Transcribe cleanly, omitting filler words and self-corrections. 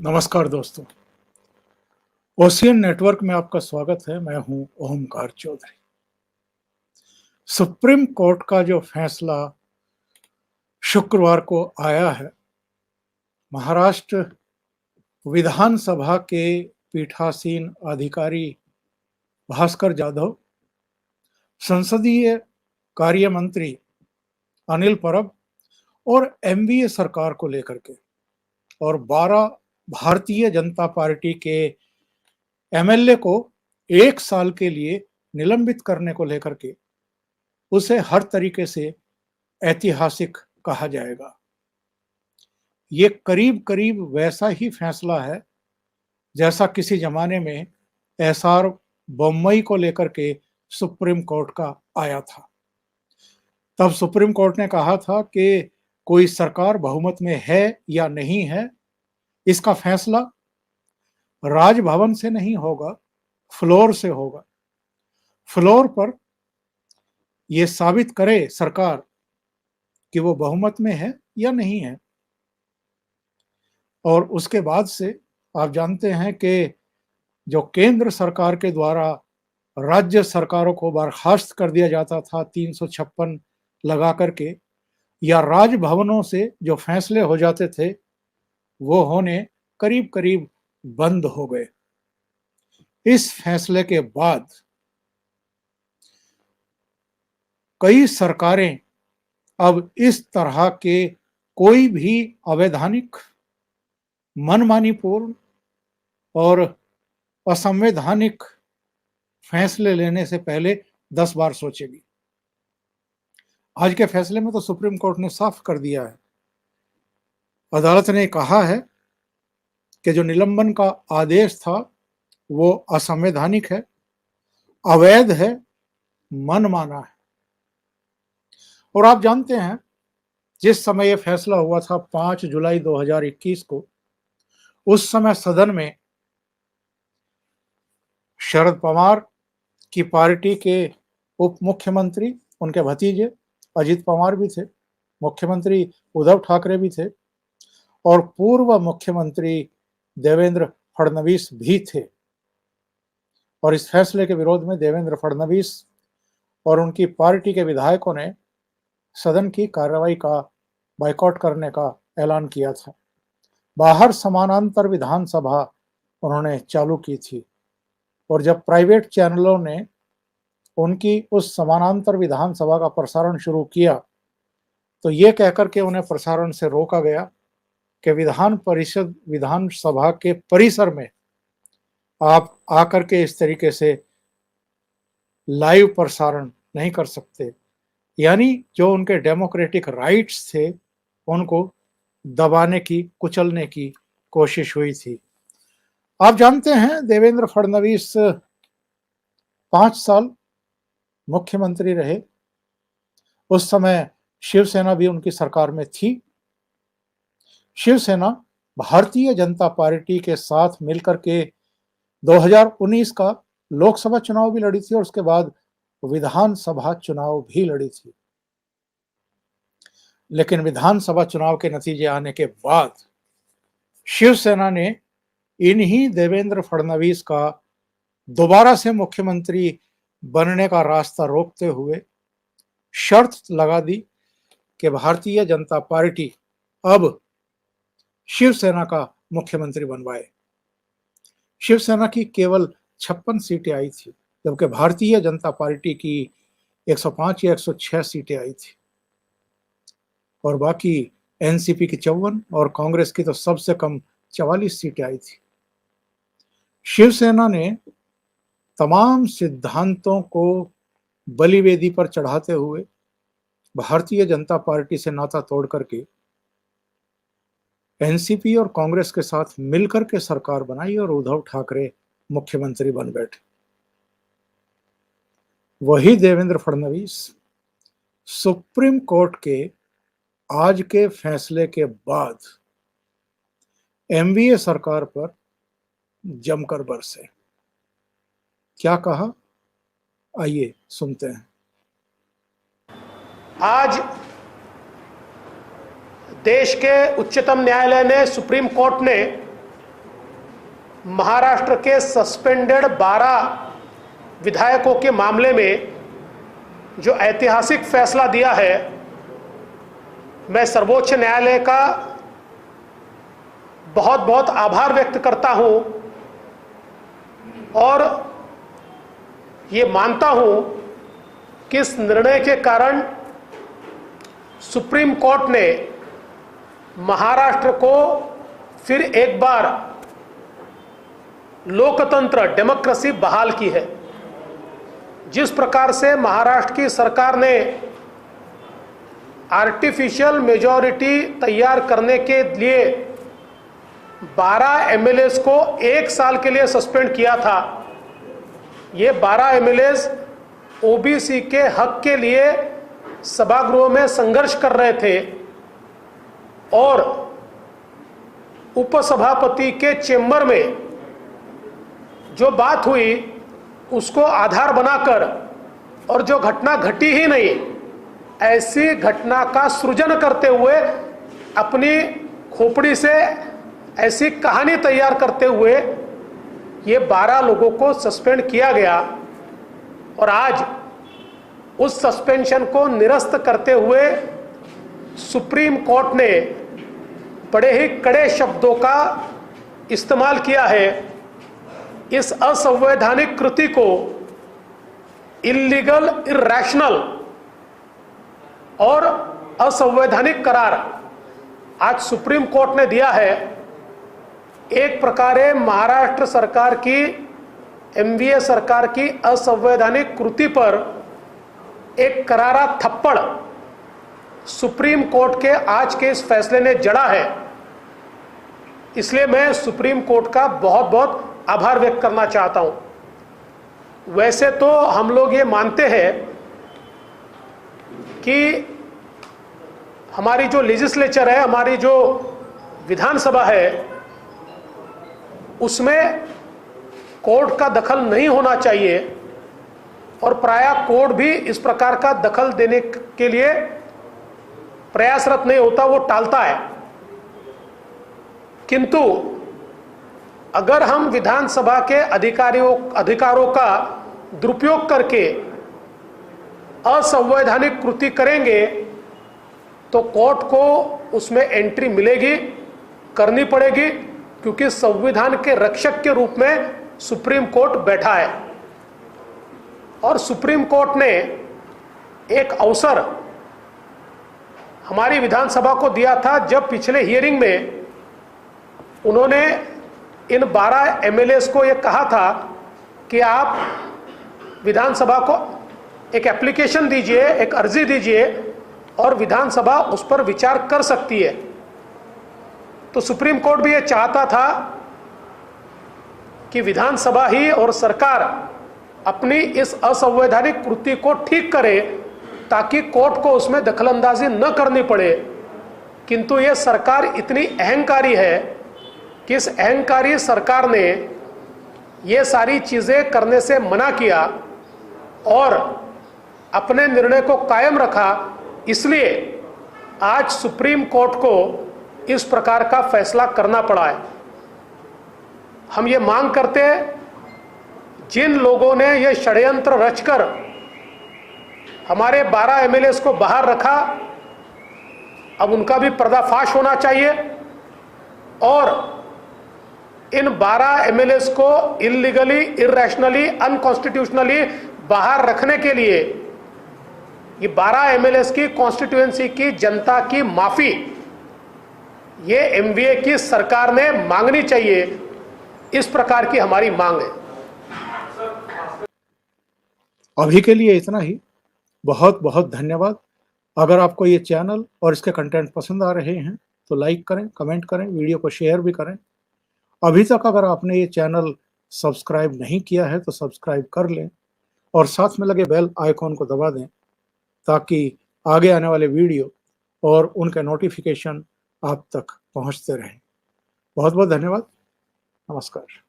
नमस्कार दोस्तों, ocean network में आपका स्वागत है। मैं हूं ओमकार चौधरी। सुप्रीम कोर्ट का जो फैसला शुक्रवार को आया है, महाराष्ट्र विधानसभा के पीठासीन अधिकारी भास्कर जाधव, संसदीय कार्य मंत्री अनिल परब और एमवीए सरकार को लेकर के और 12 भारतीय जनता पार्टी के एमएलए को 1 साल के लिए निलंबित करने को लेकर के उसे हर तरीके से ऐतिहासिक कहा जाएगा। ये करीब-करीब वैसा ही फैसला है जैसा किसी जमाने में एसआर बोम्मई को लेकर के सुप्रीम कोर्ट का आया था। तब सुप्रीम कोर्ट ने कहा था कि कोई सरकार बहुमत में है या नहीं है, इसका फैसला राजभवन से नहीं होगा, फ्लोर से होगा। फ्लोर पर यह साबित करे सरकार कि वो बहुमत में है या नहीं है। और उसके बाद से आप जानते हैं कि जो केंद्र सरकार के द्वारा राज्य सरकारों को बर्खास्त कर दिया जाता था 356 लगा करके, या राजभवनों से जो फैसले हो जाते थे वो होने करीब करीब बंद हो गए। इस फैसले के बाद कई सरकारें अब इस तरह के कोई भी अवैधानिक, मनमानीपूर्ण और असंवैधानिक फैसले लेने से पहले 10 बार सोचेगी। आज के फैसले में तो सुप्रीम कोर्ट ने साफ कर दिया है। अदालत ने कहा है कि जो निलंबन का आदेश था वो असंवैधानिक है, अवैध है, मनमाना है। और आप जानते हैं, जिस समय यह फैसला हुआ था 5 जुलाई 2021 को, उस समय सदन में शरद पवार की पार्टी के उप मुख्यमंत्री, उनके भतीजे अजित पवार भी थे, मुख्यमंत्री उद्धव ठाकरे भी थे और पूर्व मुख्यमंत्री देवेंद्र फडणवीस भी थे। और इस फैसले के विरोध में देवेंद्र फडणवीस और उनकी पार्टी के विधायकों ने सदन की कार्रवाई का बायकॉट करने का ऐलान किया था। बाहर समानांतर विधानसभा उन्होंने चालू की थी और जब प्राइवेट चैनलों ने उनकी उस समानांतर विधानसभा का प्रसारण शुरू किया तो ये कहकर के उन्हें प्रसारण से रोका गया कि विधान परिषद, विधानसभा के परिसर में आप आकर के इस तरीके से लाइव प्रसारण नहीं कर सकते। यानी जो उनके डेमोक्रेटिक राइट्स थे उनको दबाने की, कुचलने की कोशिश हुई थी। आप जानते हैं, देवेंद्र फडणवीस 5 साल मुख्यमंत्री रहे। उस समय शिवसेना भी उनकी सरकार में थी। शिवसेना भारतीय जनता पार्टी के साथ मिलकर के 2019 का लोकसभा चुनाव भी लड़ी थी और उसके बाद विधानसभा चुनाव भी लड़ी थी। लेकिन विधानसभा चुनाव के नतीजे आने के बाद शिवसेना ने इन्हीं देवेंद्र फडणवीस का दोबारा से मुख्यमंत्री बनने का रास्ता रोकते हुए शर्त लगा दी कि भारतीय जनता पार्टी अब शिवसेना का मुख्यमंत्री बनवाए। शिवसेना की केवल 56 सीटें आई थी, जबकि भारतीय जनता पार्टी की 105 या 106 सीटें आई थी और बाकी एनसीपी की 54 और कांग्रेस की तो सबसे कम 44 सीटें आई थी। शिवसेना ने तमाम सिद्धांतों को बलिवेदी पर चढ़ाते हुए भारतीय जनता पार्टी से नाता तोड़ करके एनसीपी और कांग्रेस के साथ मिलकर के सरकार बनाई और उद्धव ठाकरे मुख्यमंत्री बन बैठे। वही देवेंद्र फडणवीस सुप्रीम कोर्ट के आज के फैसले के बाद एमवीए सरकार पर जमकर बरसे। क्या कहा, आइए सुनते हैं। आज देश के उच्चतम न्यायालय ने, सुप्रीम कोर्ट ने महाराष्ट्र के सस्पेंडेड 12 विधायकों के मामले में जो ऐतिहासिक फैसला दिया है, मैं सर्वोच्च न्यायालय का बहुत बहुत आभार व्यक्त करता हूं और ये मानता हूं कि इस निर्णय के कारण सुप्रीम कोर्ट ने महाराष्ट्र को फिर एक बार लोकतंत्र, डेमोक्रेसी बहाल की है। जिस प्रकार से महाराष्ट्र की सरकार ने आर्टिफिशियल मेजॉरिटी तैयार करने के लिए 12 एमएलएस को 1 साल के लिए सस्पेंड किया था, ये 12 एमएलएस ओबीसी के हक के लिए सभागृह में संघर्ष कर रहे थे और उपसभापति के चेंबर में जो बात हुई उसको आधार बनाकर और जो घटना घटी ही नहीं, ऐसी घटना का सृजन करते हुए अपनी खोपड़ी से ऐसी कहानी तैयार करते हुए ये 12 लोगों को सस्पेंड किया गया और आज उस सस्पेंशन को निरस्त करते हुए सुप्रीम कोर्ट ने बड़े ही कड़े शब्दों का इस्तेमाल किया है। इस असंवैधानिक कृति को इल्लीगल, इर्रैशनल और असंवैधानिक करार आज सुप्रीम कोर्ट ने दिया है। एक प्रकारे महाराष्ट्र सरकार की, एमवीए सरकार की असंवैधानिक कृति पर एक करारा थप्पड़ सुप्रीम कोर्ट के आज के इस फैसले ने जड़ा है। इसलिए मैं सुप्रीम कोर्ट का बहुत बहुत आभार व्यक्त करना चाहता हूं। वैसे तो हम लोग ये मानते हैं कि हमारी जो लेजिस्लेचर है, हमारी जो विधानसभा है, उसमें कोर्ट का दखल नहीं होना चाहिए और प्रायः कोर्ट भी इस प्रकार का दखल देने के लिए प्रयासरत नहीं होता, वो टालता है। किंतु अगर हम विधानसभा के अधिकारों का दुरुपयोग करके असंवैधानिक कृति करेंगे तो कोर्ट को उसमें एंट्री मिलेगी, करनी पड़ेगी, क्योंकि संविधान के रक्षक के रूप में सुप्रीम कोर्ट बैठा है। और सुप्रीम कोर्ट ने एक अवसर हमारी विधानसभा को दिया था जब पिछले हियरिंग में उन्होंने इन 12 एमएलएस को यह कहा था कि आप विधानसभा को एक एप्लीकेशन दीजिए, एक अर्जी दीजिए और विधानसभा उस पर विचार कर सकती है। तो सुप्रीम कोर्ट भी ये चाहता था कि विधानसभा ही और सरकार अपनी इस असंवैधानिक कृति को ठीक करे ताकि कोर्ट को उसमें दखलंदाजी न करनी पड़े। किंतु ये सरकार इतनी अहंकारी है कि इस अहंकारी सरकार ने ये सारी चीजें करने से मना किया और अपने निर्णय को कायम रखा। इसलिए आज सुप्रीम कोर्ट को इस प्रकार का फैसला करना पड़ा है। हम ये मांग करते हैं, जिन लोगों ने ये षड्यंत्र रचकर हमारे 12 एमएलएस को बाहर रखा, अब उनका भी पर्दाफाश होना चाहिए और इन 12 एमएलएस को इल्लीगली, इर्रैशनली, अनकॉन्स्टिट्यूशनली बाहर रखने के लिए ये 12 एमएलएस की कॉन्स्टिट्यूएंसी की जनता की माफी ये एमवीए की सरकार ने मांगनी चाहिए। इस प्रकार की हमारी मांग है। अभी के लिए इतना ही। बहुत बहुत धन्यवाद। अगर आपको ये चैनल और इसके कंटेंट पसंद आ रहे हैं तो लाइक करें, कमेंट करें, वीडियो को शेयर भी करें। अभी तक अगर आपने ये चैनल सब्सक्राइब नहीं किया है तो सब्सक्राइब कर लें और साथ में लगे बेल आइकॉन को दबा दें ताकि आगे आने वाले वीडियो और उनके नोटिफिकेशन आप तक पहुंचते रहें। बहुत बहुत धन्यवाद। नमस्कार।